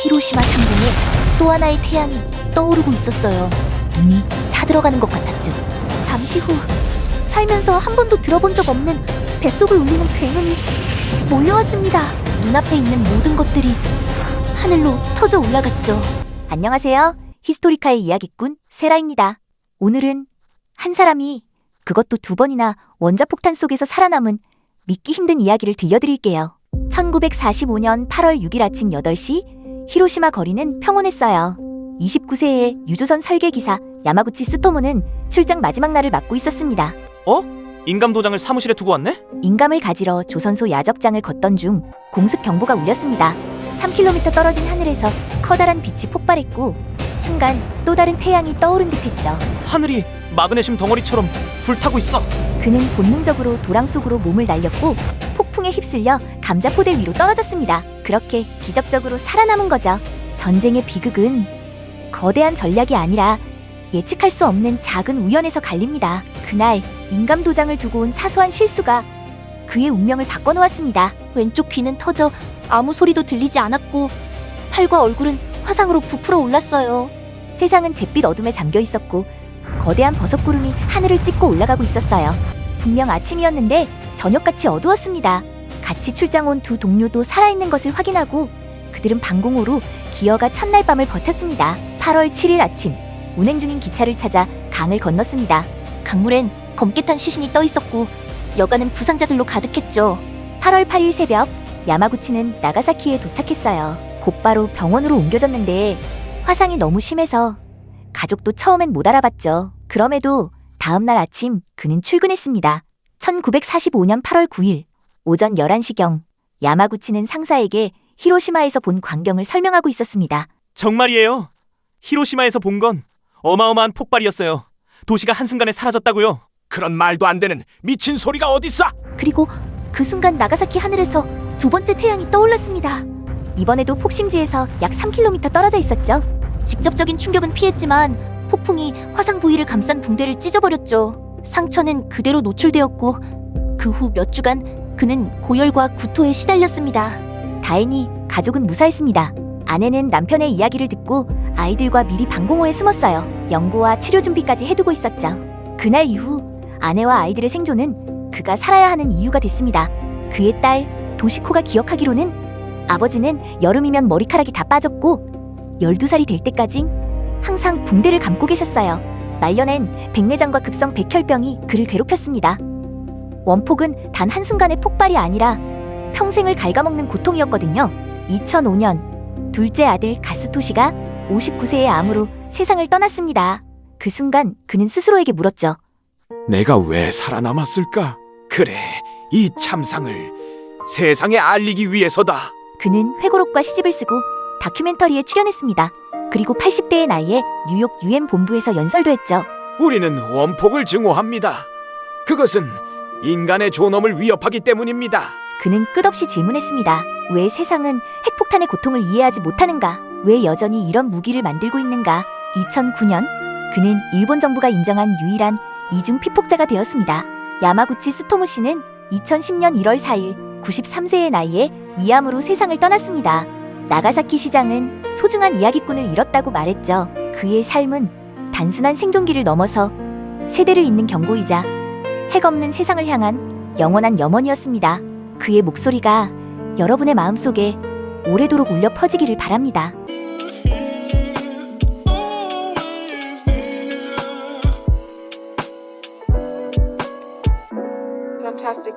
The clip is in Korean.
히로시마 상공에 또 하나의 태양이 떠오르고 있었어요. 눈이 타들어가는 것 같았죠. 잠시 후 살면서 한 번도 들어본 적 없는 뱃속을 울리는 굉음이 몰려왔습니다. 눈앞에 있는 모든 것들이 하늘로 터져 올라갔죠. 안녕하세요. 히스토리카의 이야기꾼 세라입니다. 오늘은 한 사람이 그것도 2번이나 원자폭탄 속에서 살아남은 믿기 힘든 이야기를 들려드릴게요. 1945년 8월 6일 아침 8시 히로시마 거리는 평온했어요. 29세의 유조선 설계기사 야마구치 스토모는 출장 마지막 날을 맞고 있었습니다. 인감 도장을 사무실에 두고 왔네? 인감을 가지러 조선소 야적장을 걷던 중 공습 경보가 울렸습니다. 3km 떨어진 하늘에서 커다란 빛이 폭발했고 순간 또 다른 태양이 떠오른 듯했죠. 하늘이 마그네슘 덩어리처럼 불타고 있어. 그는 본능적으로 도랑 속으로 몸을 날렸고 폭풍에 휩쓸려 감자포대 위로 떨어졌습니다. 그렇게 기적적으로 살아남은 거죠. 전쟁의 비극은 거대한 전략이 아니라 예측할 수 없는 작은 우연에서 갈립니다. 그날 인감 도장을 두고 온 사소한 실수가 그의 운명을 바꿔놓았습니다. 왼쪽 귀는 터져 아무 소리도 들리지 않았고 팔과 얼굴은 화상으로 부풀어 올랐어요. 세상은 잿빛 어둠에 잠겨 있었고 거대한 버섯구름이 하늘을 찢고 올라가고 있었어요. 분명 아침이었는데 저녁같이 어두웠습니다. 같이 출장 온 2 동료도 살아있는 것을 확인하고 그들은 방공호로 기어가 첫날 밤을 버텼습니다. 8월 7일 아침 운행 중인 기차를 찾아 강을 건넜습니다. 강물엔 검게 탄 시신이 떠 있었고 여간은 부상자들로 가득했죠. 8월 8일 새벽 야마구치는 나가사키에 도착했어요. 곧바로 병원으로 옮겨졌는데 화상이 너무 심해서 가족도 처음엔 못 알아봤죠. 그럼에도 다음날 아침 그는 출근했습니다. 1945년 8월 9일 오전 11시경 야마구치는 상사에게 히로시마에서 본 광경을 설명하고 있었습니다. 정말이에요. 히로시마에서 본 건 어마어마한 폭발이었어요. 도시가 한순간에 사라졌다고요. 그런 말도 안 되는 미친 소리가 어딨어? 그리고 그 순간 나가사키 하늘에서 2번째 태양이 떠올랐습니다. 이번에도 폭심지에서 약 3km 떨어져 있었죠. 직접적인 충격은 피했지만 폭풍이 화상 부위를 감싼 붕대를 찢어버렸죠. 상처는 그대로 노출되었고 그 후 몇 주간 그는 고열과 구토에 시달렸습니다. 다행히 가족은 무사했습니다. 아내는 남편의 이야기를 듣고 아이들과 미리 방공호에 숨었어요. 연고와 치료 준비까지 해두고 있었죠. 그날 이후 아내와 아이들의 생존은 그가 살아야 하는 이유가 됐습니다. 그의 딸 도시코가 기억하기로는 아버지는 여름이면 머리카락이 다 빠졌고 12살이 될 때까지 항상 붕대를 감고 계셨어요. 말년엔 백내장과 급성 백혈병이 그를 괴롭혔습니다. 원폭은 단 한순간의 폭발이 아니라 평생을 갉아먹는 고통이었거든요. 2005년 둘째 아들 가스토시가 59세의 암으로 세상을 떠났습니다. 그 순간 그는 스스로에게 물었죠. 내가 왜 살아남았을까? 그래, 이 참상을 세상에 알리기 위해서다. 그는 회고록과 시집을 쓰고 다큐멘터리에 출연했습니다. 그리고 80대의 나이에 뉴욕 UN 본부에서 연설도 했죠. 우리는 원폭을 증오합니다. 그것은 인간의 존엄을 위협하기 때문입니다. 그는 끝없이 질문했습니다. 왜 세상은 핵폭탄의 고통을 이해하지 못하는가? 왜 여전히 이런 무기를 만들고 있는가? 2009년 그는 일본 정부가 인정한 유일한 이중 피폭자가 되었습니다. 야마구치 스토무 씨는 2010년 1월 4일 93세의 나이에 위암으로 세상을 떠났습니다. 나가사키 시장은 소중한 이야기꾼을 잃었다고 말했죠. 그의 삶은 단순한 생존기를 넘어서 세대를 잇는 경고이자 핵 없는 세상을 향한 영원한 염원이었습니다. 그의 목소리가 여러분의 마음속에 오래도록 울려 퍼지기를 바랍니다. Fantastic.